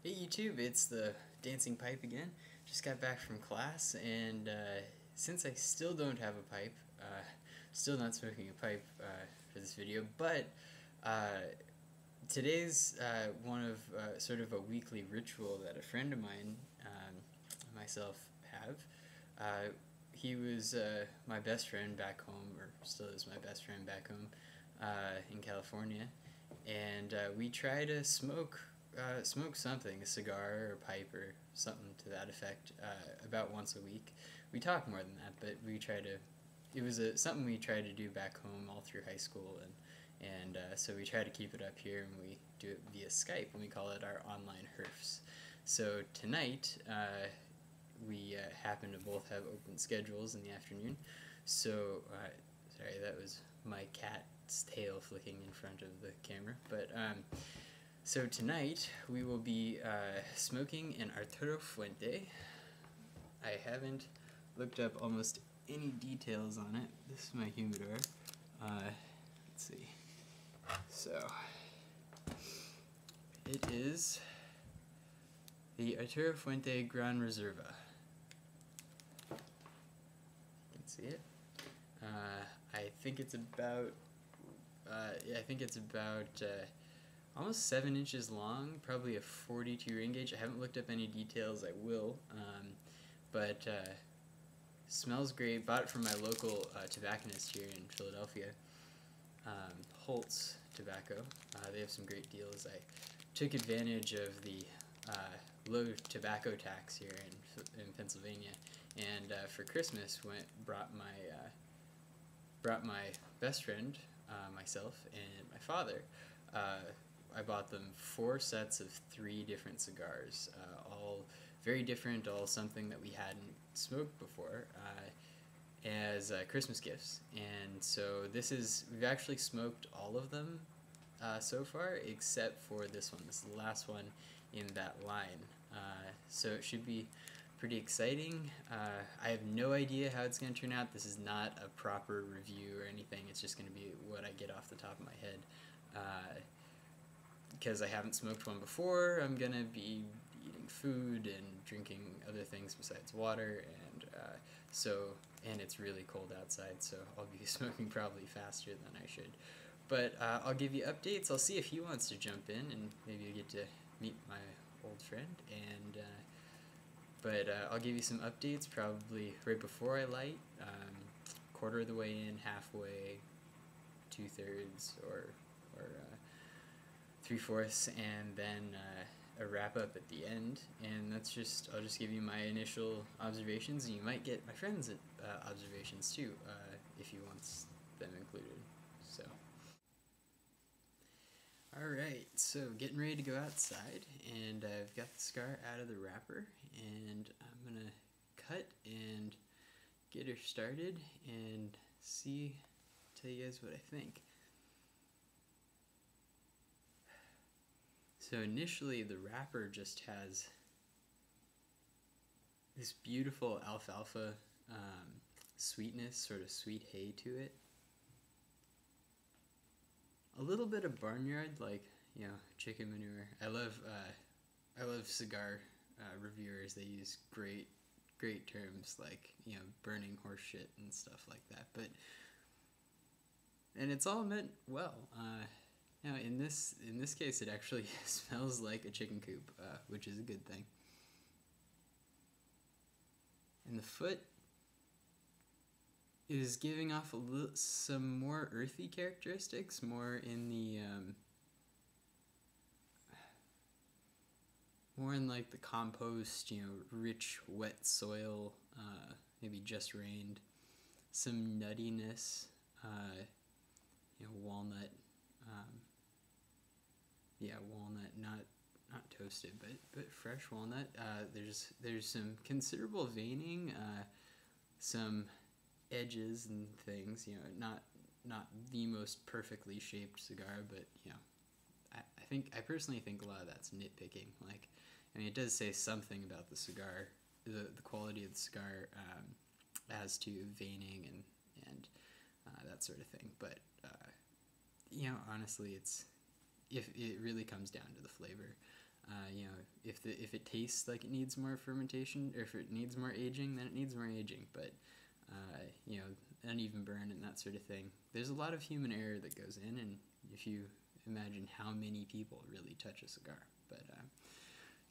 Hey YouTube, it's the Dancing Pipe again. Just got back from class, and since I still don't have a pipe, still not smoking a pipe for this video, but today's one of sort of a weekly ritual that a friend of mine, myself, have. He was my best friend back home, or still is my best friend back home in California, and we try to smoke something, a cigar or a pipe or something to that effect, about once a week. We talk more than that, but we try to. It was something we tried to do back home all through high school, and so we try to keep it up here, and we do it via Skype, and we call it our online herfs. So tonight, we happen to both have open schedules in the afternoon. So, sorry, that was my cat's tail flicking in front of the camera, but so tonight we will be smoking an Arturo Fuente. I haven't looked up almost any details on it. This is my humidor. Let's see. So it is the Arturo Fuente Gran Reserva. You can see it. I think it's about almost 7 inches long, probably a 42 ring gauge. I haven't looked up any details. I will, but smells great. Bought it from my local tobacconist here in Philadelphia, Holtz Tobacco. They have some great deals. I took advantage of the low tobacco tax here in Pennsylvania, and for Christmas brought my best friend, myself, and my father. I bought them 4 sets of 3 different cigars, all very different, all something that we hadn't smoked before, as Christmas gifts. And so we've actually smoked all of them so far, except for this one. This is the last one in that line. So it should be pretty exciting. I have no idea how it's going to turn out. This is not a proper review or anything. It's just going to be what I get off the top of my head. Because I haven't smoked one before, I'm going to be eating food and drinking other things besides water, and it's really cold outside, so I'll be smoking probably faster than I should. But I'll give you updates. I'll see if he wants to jump in, and maybe I get to meet my old friend, but I'll give you some updates probably right before I light, quarter of the way in, halfway, 2/3, or 3/4, and then a wrap up at the end. And I'll just give you my initial observations, and you might get my friends' observations too, if he wants them included. So, alright, so getting ready to go outside, and I've got the cigar out of the wrapper, and I'm gonna cut and get her started and tell you guys what I think. So initially, the wrapper just has this beautiful alfalfa sweetness, sort of sweet hay to it. A little bit of barnyard, like, you know, chicken manure. I love cigar reviewers. They use great terms like, you know, burning horse shit and stuff like that. And it's all meant well. Now, in this case, it actually smells like a chicken coop, which is a good thing. And the foot is giving off some more earthy characteristics, more in the more in like the compost, you know, rich, wet soil, maybe just rained. Some nuttiness, you know, walnut. Yeah, walnut, not toasted, but fresh walnut. There's some considerable veining, some edges and things. You know, not the most perfectly shaped cigar, but you know, I personally think a lot of that's nitpicking. Like, I mean, it does say something about the cigar, the quality of the cigar, as to veining and that sort of thing. But you know, honestly, if it really comes down to the flavor. You know, if it tastes like it needs more fermentation, or if it needs more aging, then it needs more aging. But you know, uneven burn and that sort of thing. There's a lot of human error that goes in, and if you imagine how many people really touch a cigar. But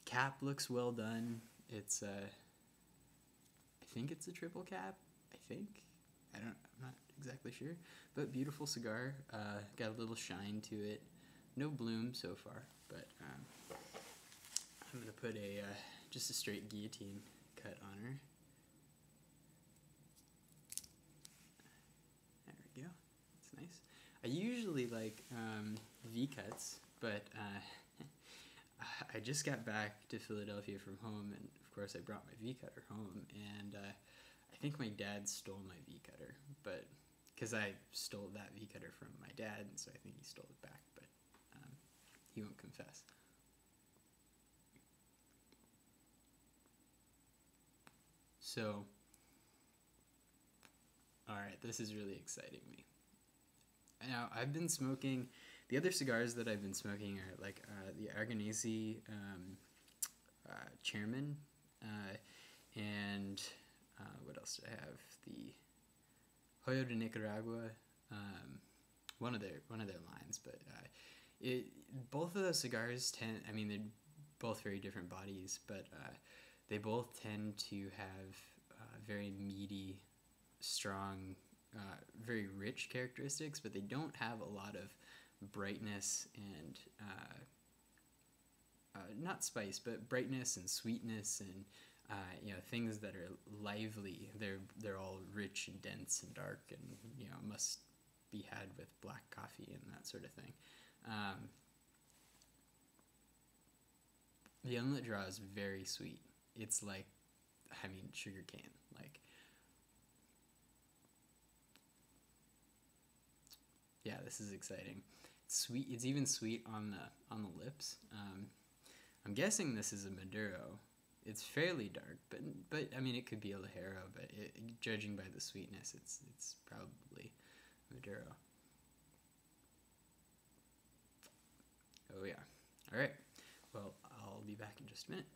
cap looks well done. It's I think it's a triple cap. I'm not exactly sure, but beautiful cigar. Got a little shine to it. No bloom so far, but I'm gonna put a just a straight guillotine cut on her. There we go. It's nice. I usually like V cuts, but I just got back to Philadelphia from home, and of course I brought my V cutter home, and I think my dad stole my V cutter, but because I stole that V cutter from my dad, and so I think he stole it back, but he won't confess. So, alright, this is really exciting me. Now, I've been smoking, the other cigars that I've been smoking are like the Aragonese Chairman, and what else do I have? The Hoyo de Nicaragua, one of their lines, but both of those cigars they're both very different bodies, but they both tend to have very meaty, strong, very rich characteristics, but they don't have a lot of brightness and not spice, but brightness and sweetness and you know, things that are lively. They're all rich and dense and dark, and you know, must be had with black coffee and that sort of thing. The unlit draw is very sweet. It's like, sugar cane. Like, yeah, this is exciting. It's sweet. It's even sweet on the lips. I'm guessing this is a Maduro. It's fairly dark, but I mean, it could be a Ligero, but judging by the sweetness, it's probably Maduro. Oh yeah. All right. Well, I'll be back in just a minute.